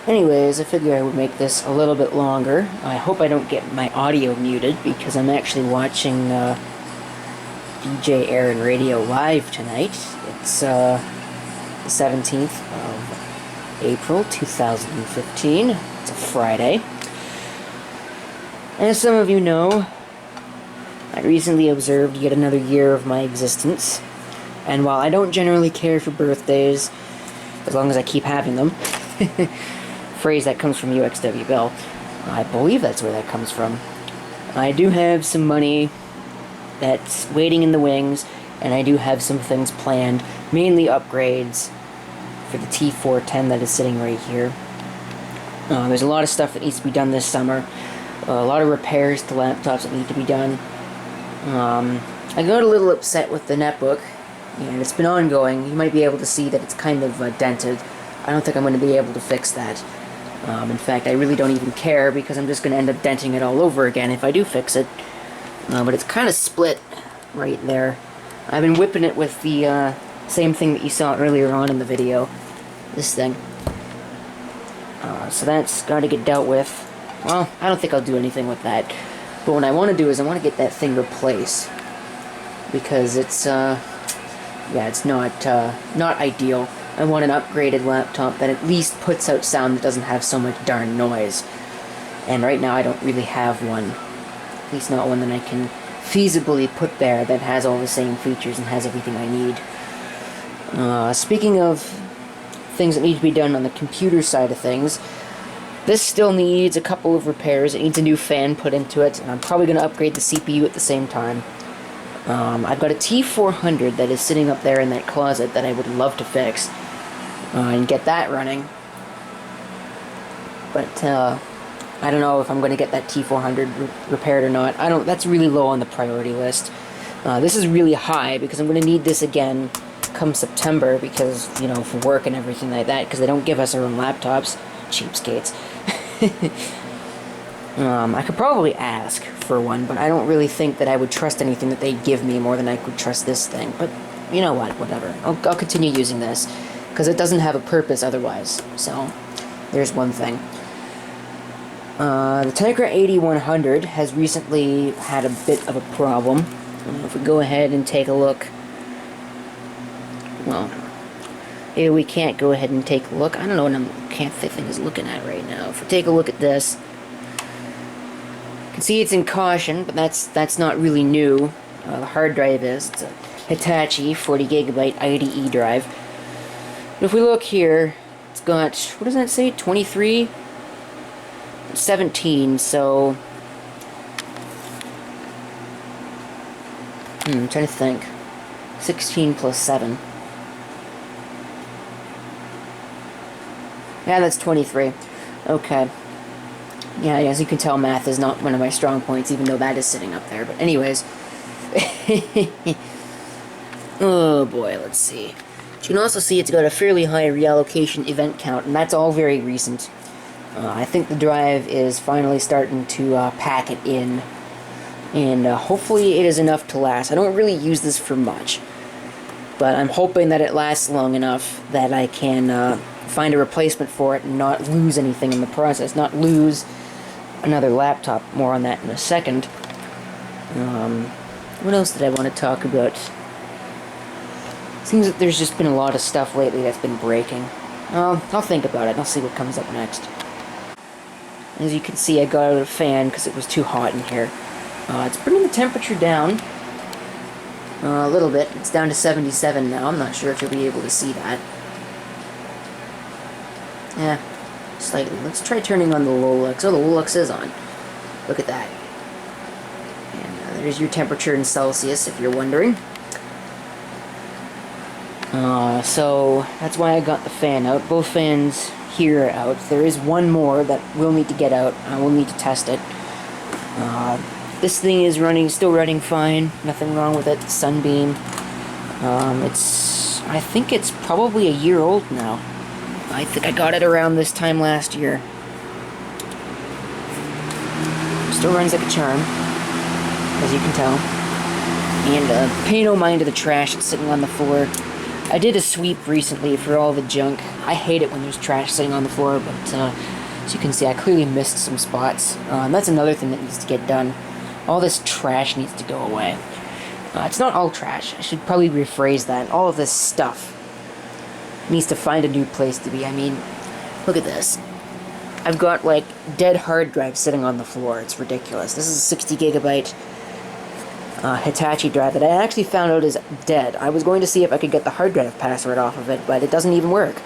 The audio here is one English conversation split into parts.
Anyways, I figured I would make this a little bit longer. I hope I don't get my audio muted because I'm actually watching DJ Aaron Radio live tonight. It's the 17th of April 2015. It's a Friday. As some of you know, I recently observed yet another year of my existence. And while I don't generally care for birthdays, as long as I keep having them, phrase that comes from UXW Bill, I believe that's where that comes from. I do have some money that's waiting in the wings, and I do have some things planned, mainly upgrades for the T410 that is sitting right here. There's a lot of stuff that needs to be done this summer, a lot of repairs to laptops that need to be done. I got a little upset with the netbook, and it's been ongoing. You might be able to see that it's kind of dented. I don't think I'm going to be able to fix that. In fact, I really don't even care because I'm just going to end up denting it all over again if I do fix it. But it's kind of split right there. I've been whipping it with the same thing that you saw earlier on in the video. This thing. So that's got to get dealt with. Well, I don't think I'll do anything with that. But what I want to do is I want to get that thing replaced. Because it's, it's not ideal. I want an upgraded laptop that at least puts out sound that doesn't have so much darn noise. And right now I don't really have one. At least not one that I can feasibly put there that has all the same features and has everything I need. Speaking of things that need to be done on the computer side of things, this still needs a couple of repairs. It needs a new fan put into it, and I'm probably going to upgrade the CPU at the same time. I've got a T400 that is sitting up there in that closet that I would love to fix and get that running. But I don't know if I'm going to get that T400 repaired or not. That's really low on the priority list. This is really high because I'm going to need this again come September because, you know, for work and everything like that, because they don't give us our own laptops. Cheapskates. I could probably ask for one, but I don't really think that I would trust anything that they give me more than I could trust this thing. But you know what, whatever. I'll continue using this, because it doesn't have a purpose otherwise. So, there's one thing. The Tegra 8100 has recently had a bit of a problem. If we go ahead and take a look... Well, maybe we can't go ahead and take a look. I don't know what the thing is looking at right now. If we take a look at this... You can see it's in caution, but that's not really new. The hard drive is. It's a Hitachi 40GB IDE drive. And if we look here, it's got, what does that say, 23? 17, so... I'm trying to think. 16 plus 7. Yeah, that's 23. Okay. Yeah, as you can tell, math is not one of my strong points, even though that is sitting up there. But anyways. Oh boy, let's see. You can also see it's got a fairly high reallocation event count, and that's all very recent. I think the drive is finally starting to pack it in. And hopefully it is enough to last. I don't really use this for much. But I'm hoping that it lasts long enough that I can find a replacement for it and not lose anything in the process. Not lose another laptop. More on that in a second. What else did I want to talk about? Seems that there's just been a lot of stuff lately that's been breaking. I'll think about it. I'll see what comes up next. As you can see, I got out of the fan because it was too hot in here. It's bringing the temperature down a little bit. It's down to 77 now. I'm not sure if you'll be able to see that. Yeah, slightly. Let's try turning on the Lolux. Oh, the Lolux is on. Look at that. And there's your temperature in Celsius, if you're wondering. So that's why I got the fan out. Both fans here are out. There is one more that we'll need to get out. I will need to test it. This thing is still running fine. Nothing wrong with it. Sunbeam. I think it's probably a year old now. I think I got it around this time last year. Still runs like a charm, as you can tell. And pay no mind to the trash that's sitting on the floor. I did a sweep recently for all the junk. I hate it when there's trash sitting on the floor, but as you can see, I clearly missed some spots. That's another thing that needs to get done. All this trash needs to go away. It's not all trash. I should probably rephrase that. All of this stuff needs to find a new place to be. I mean, look at this. I've got, like, dead hard drives sitting on the floor. It's ridiculous. This is a 60 gigabyte Hitachi drive that I actually found out is dead. I was going to see if I could get the hard drive password off of it, but it doesn't even work.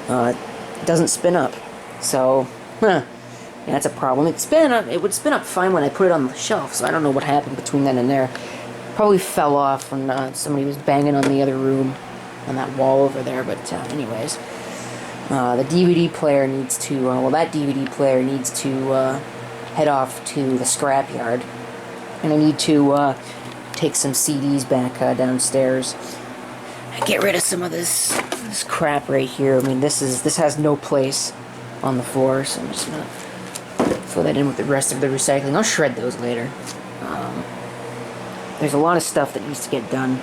It doesn't spin up. So, yeah, that's a problem. It would spin up fine when I put it on the shelf, so I don't know what happened between then and there. Probably fell off when somebody was banging on the other room, on that wall over there, but anyways. The DVD player needs to, that DVD player needs to head off to the scrapyard. And I need to take some CDs back downstairs and get rid of some of this crap right here. I mean, this has no place on the floor, so I'm just gonna fill that in with the rest of the recycling. I'll shred those later. There's a lot of stuff that needs to get done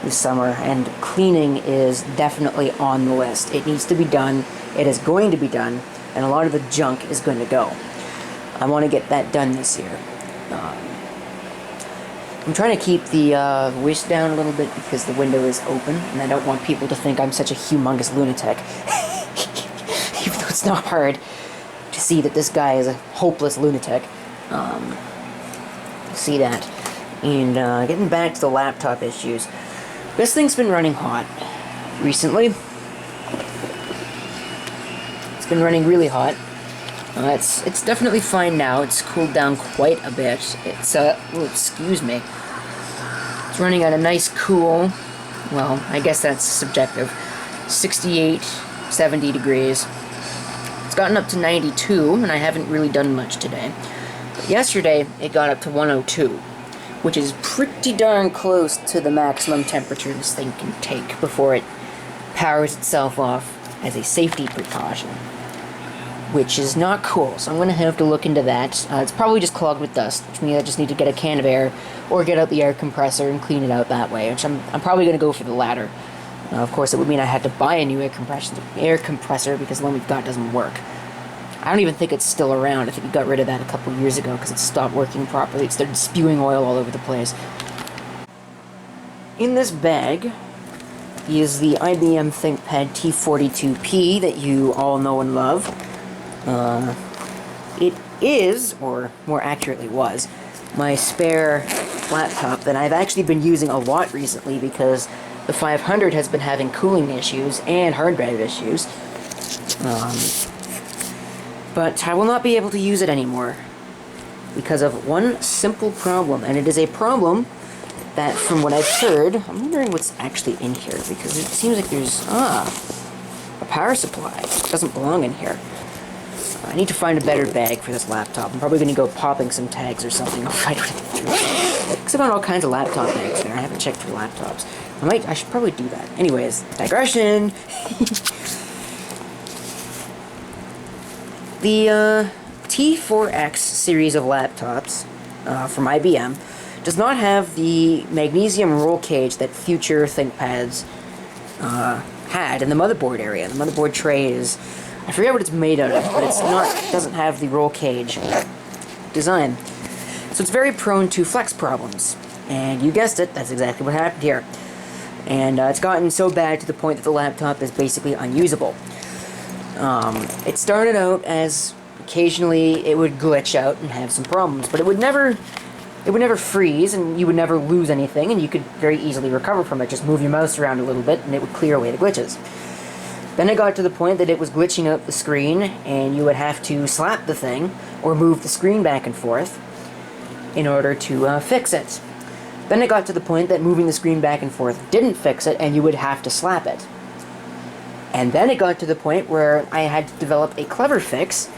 this summer, and cleaning is definitely on the list. It needs to be done. It is going to be done, and a lot of the junk is going to go. I want to get that done this year. I'm trying to keep the wish down a little bit because the window is open, and I don't want people to think I'm such a humongous lunatic. Even though it's not hard to see that this guy is a hopeless lunatic. See that. And getting back to the laptop issues. This thing's been running hot recently. It's been running really hot. It's definitely fine now. It's cooled down quite a bit. It's excuse me. It's running at a nice cool, well, I guess that's subjective, 68, 70 degrees. It's gotten up to 92, and I haven't really done much today. But yesterday, it got up to 102, which is pretty darn close to the maximum temperature this thing can take before it powers itself off as a safety precaution, which is not cool, so I'm going to have to look into that. It's probably just clogged with dust, which means I just need to get a can of air, or get out the air compressor and clean it out that way, which I'm probably going to go for the latter. Of course, it would mean I had to buy a new air compressor because the one we've got doesn't work. I don't even think it's still around. I think we got rid of that a couple years ago because it stopped working properly. It started spewing oil all over the place. In this bag is the IBM ThinkPad T42P that you all know and love. It is, or more accurately was, my spare laptop that I've actually been using a lot recently because the 500 has been having cooling issues and hard drive issues. But I will not be able to use it anymore because of one simple problem, and it is a problem that, from what I've heard, I'm wondering what's actually in here because it seems like there's a power supply. It doesn't belong in here. I need to find a better bag for this laptop. I'm probably going to go popping some tags or something. I'll find what because I found all kinds of laptop bags there. I haven't checked for laptops. I should probably do that. Anyways, digression. The T4X series of laptops from IBM does not have the magnesium roll cage that future ThinkPads had in the motherboard area. The motherboard tray is, I forget what it's made out of, but it doesn't have the roll cage design. So it's very prone to flex problems. And you guessed it, that's exactly what happened here. And it's gotten so bad to the point that the laptop is basically unusable. It started out as occasionally it would glitch out and have some problems, but it would never freeze, and you would never lose anything, and you could very easily recover from it. Just move your mouse around a little bit and it would clear away the glitches. Then it got to the point that it was glitching out the screen, and you would have to slap the thing or move the screen back and forth in order to fix it. Then it got to the point that moving the screen back and forth didn't fix it, and you would have to slap it. And then it got to the point where I had to develop a clever fix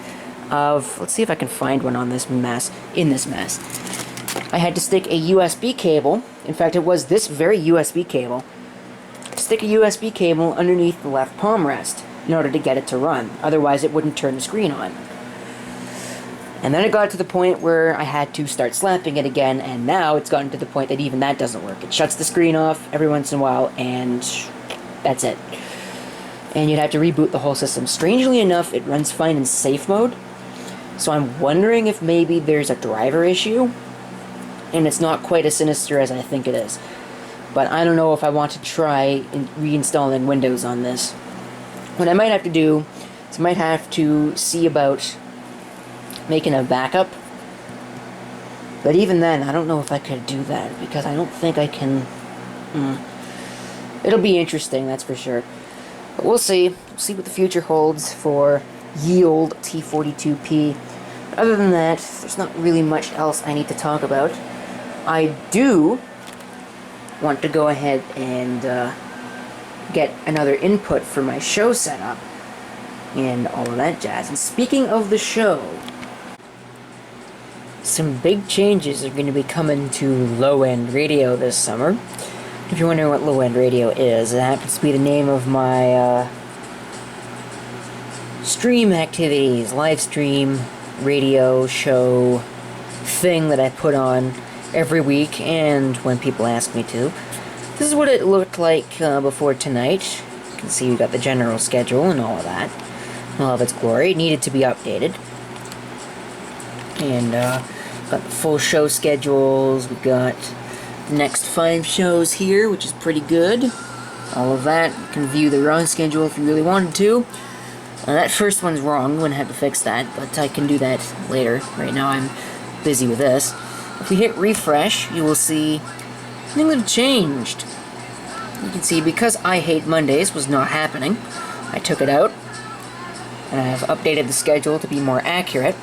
of, let's see if I can find one on this mess, I had to stick a USB cable, in fact it was this very USB cable, stick a USB cable underneath the left palm rest in order to get it to run, otherwise it wouldn't turn the screen on. And then it got to the point where I had to start slapping it again, and now it's gotten to the point that even that doesn't work. It shuts the screen off every once in a while, and That's it. And you'd have to reboot the whole system. Strangely enough, it runs fine in safe mode. So I'm wondering if maybe there's a driver issue. And it's not quite as sinister as I think it is. But I don't know if I want to try reinstalling Windows on this. What I might have to do is I might have to see about making a backup. But even then, I don't know if I could do that, because I don't think I can... It'll be interesting, that's for sure. But we'll see. We'll see what the future holds for ye old T42P. Other than that, there's not really much else I need to talk about. I do want to go ahead and get another input for my show setup and all of that jazz. And speaking of the show, some big changes are going to be coming to low-end radio this summer. If you're wondering what low-end radio is, it happens to be the name of my stream activities, live stream, radio, show, thing that I put on every week and when people ask me to. This is what it looked like before tonight. You can see we got the general schedule and all of that. All of its glory. It needed to be updated. And got the full show schedules. We got the next 5 shows here, which is pretty good. All of that. You can view the wrong schedule if you really wanted to. That first one's wrong. I'm going to have to fix that, but I can do that later. Right now I'm busy with this. If we hit refresh, you will see things have changed. You can see because I Hate Mondays was not happening, I took it out, and I have updated the schedule to be more accurate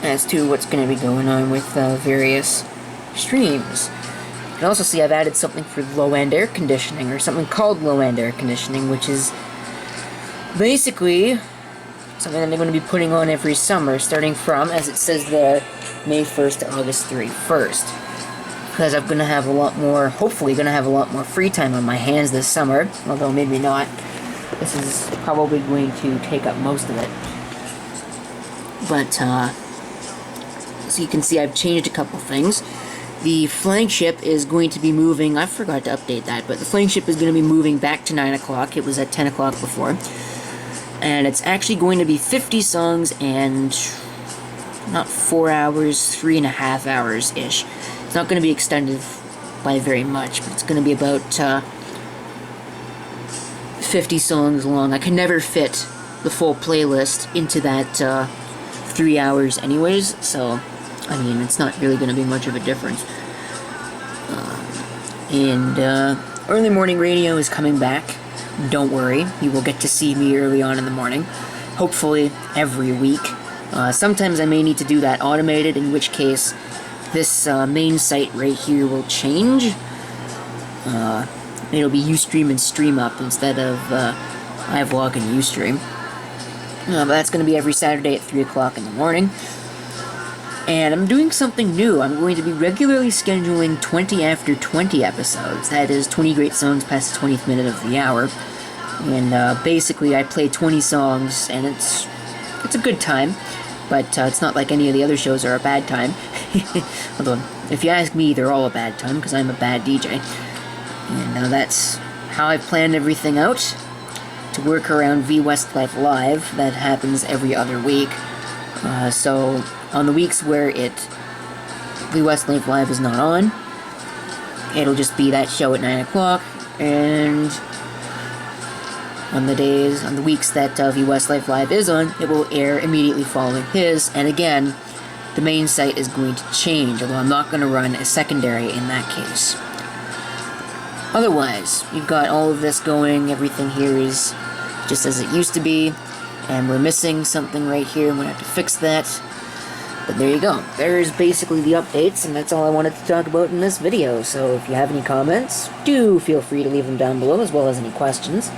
as to what's going to be going on with various streams. You can also see I've added something for low-end air conditioning, or something called low-end air conditioning, which is basically something that I'm going to be putting on every summer, starting from, as it says there, May 1st to August 31st. Because I'm going to have a lot more, hopefully going to have a lot more free time on my hands this summer, although maybe not. This is probably going to take up most of it. But, so you can see I've changed a couple things. The flagship is going to be moving, I forgot to update that, but the flagship is going to be moving back to 9 o'clock. It was at 10 o'clock before. And it's actually going to be 50 songs and not 4 hours, 3.5 hours-ish. It's not going to be extended by very much, but it's going to be about 50 songs long. I can never fit the full playlist into that 3 hours anyways, so, I mean, it's not really going to be much of a difference. Early morning radio is coming back. Don't worry, you will get to see me early on in the morning. Hopefully every week. Sometimes I may need to do that automated, in which case this main site right here will change. It'll be Ustream and StreamUp instead of iVlog and Ustream. But that's going to be every Saturday at 3 o'clock in the morning. And I'm doing something new. I'm going to be regularly scheduling 20 after 20 episodes. That is 20 great songs past the 20th minute of the hour. And basically I play 20 songs, and it's a good time. But it's not like any of the other shows are a bad time. Although, if you ask me, they're all a bad time, because I'm a bad DJ. And that's how I've planned everything out, to work around V Westlife Live. That happens every other week. So, on the weeks where V Westlife Live is not on, it'll just be that show at 9 o'clock, and on the weeks that V Westlife Live is on, it will air immediately following his, and again, the main site is going to change, although I'm not going to run a secondary in that case. Otherwise, you've got all of this going, everything here is just as it used to be, and we're missing something right here, I'm going to have to fix that. But there you go. There's basically the updates, and that's all I wanted to talk about in this video. So if you have any comments, do feel free to leave them down below, as well as any questions.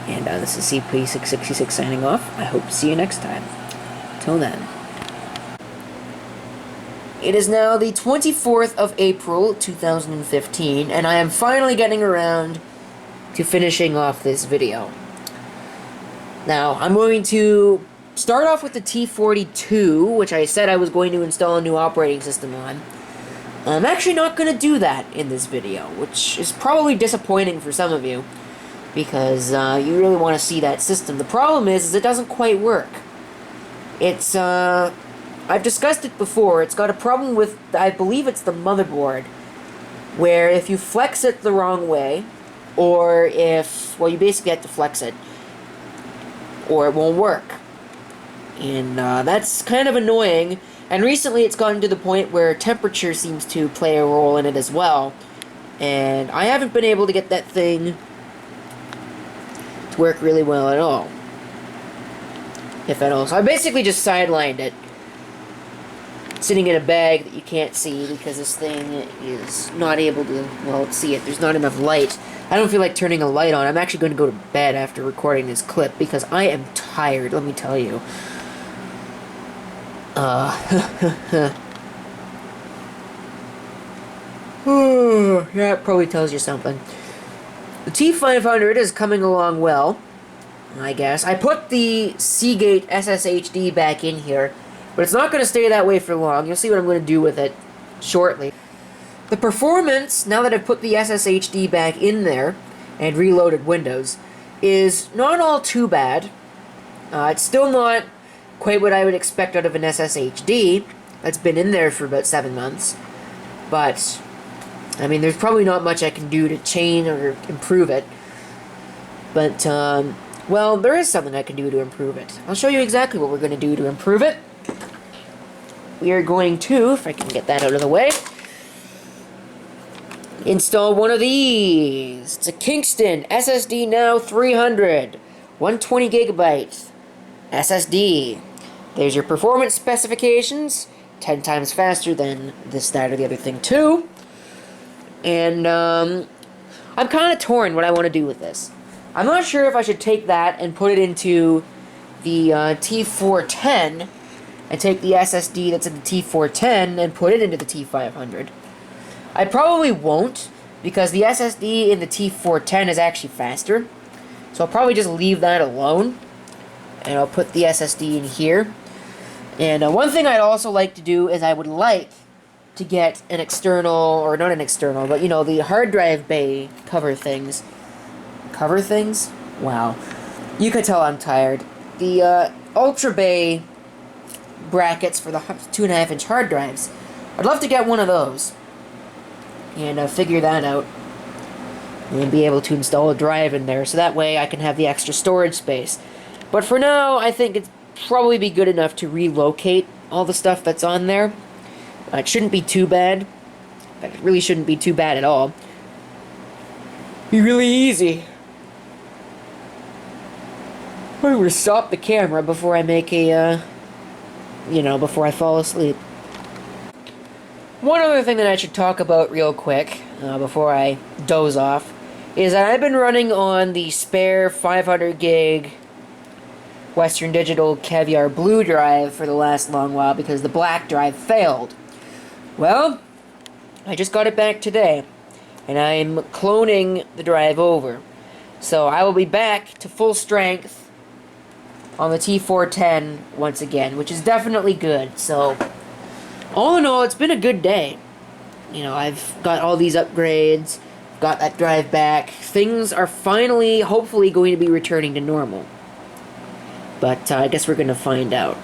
And this is CP666 signing off. I hope to see you next time. Till then. It is now the 24th of April, 2015, and I am finally getting around to finishing off this video. Now, I'm going to start off with the T42, which I said I was going to install a new operating system on. I'm actually not going to do that in this video, which is probably disappointing for some of you. because you really want to see that system. The problem is it doesn't quite work. It's, I've discussed it before. It's got a problem with, I believe it's the motherboard, where if you flex it the wrong way, or if, well, you basically have to flex it, or it won't work. And that's kind of annoying. And recently it's gotten to the point where temperature seems to play a role in it as well. And I haven't been able to get that thing to work really well at all. If at all. So I basically just sidelined it. Sitting in a bag that you can't see because this thing is not able to, well, see it. There's not enough light. I don't feel like turning a light on. I'm actually going to go to bed after recording this clip because I am tired, let me tell you. Yeah, it probably tells you something. The T500 is coming along well, I guess. I put the Seagate SSHD back in here, but it's not going to stay that way for long. You'll see what I'm going to do with it shortly. The performance, now that I've put the SSHD back in there and reloaded Windows, is not all too bad. It's still not quite what I would expect out of an SSHD that's been in there for about 7 months. But, I mean, there's probably not much I can do to change or improve it. But, well, there is something I can do to improve it. I'll show you exactly what we're going to do to improve it. We are going to, if I can get that out of the way, install one of these. It's a Kingston SSD Now 300, 120 gigabytes SSD. There's your performance specifications, 10 times faster than this, that, or the other thing too. And I'm kind of torn what I want to do with this. I'm not sure if I should take that and put it into the T410 and take the SSD that's in the T410 and put it into the T500. I probably won't, because the SSD in the T410 is actually faster. So I'll probably just leave that alone, and I'll put the SSD in here. And one thing I'd also like to do is I would like to get an external, or not an external, but you know, the hard drive bay cover things. Cover things? Wow. You can tell I'm tired. The Ultra Bay brackets for the 2.5-inch hard drives. I'd love to get one of those and figure that out and be able to install a drive in there, so that way I can have the extra storage space. But for now, I think it'd probably be good enough to relocate all the stuff that's on there. It shouldn't be too bad. It really shouldn't be too bad at all. Be really easy. I'm going to stop the camera before I make a, before I fall asleep. One other thing that I should talk about real quick, before I doze off, is that I've been running on the spare 500 gig Western Digital Caviar Blue drive for the last long while because the black drive failed. Well, I just got it back today, and I'm cloning the drive over. So I will be back to full strength on the T410 once again, which is definitely good. So, all in all, it's been a good day. You know, I've got all these upgrades, got that drive back. Things are finally, hopefully, going to be returning to normal. But I guess we're going to find out.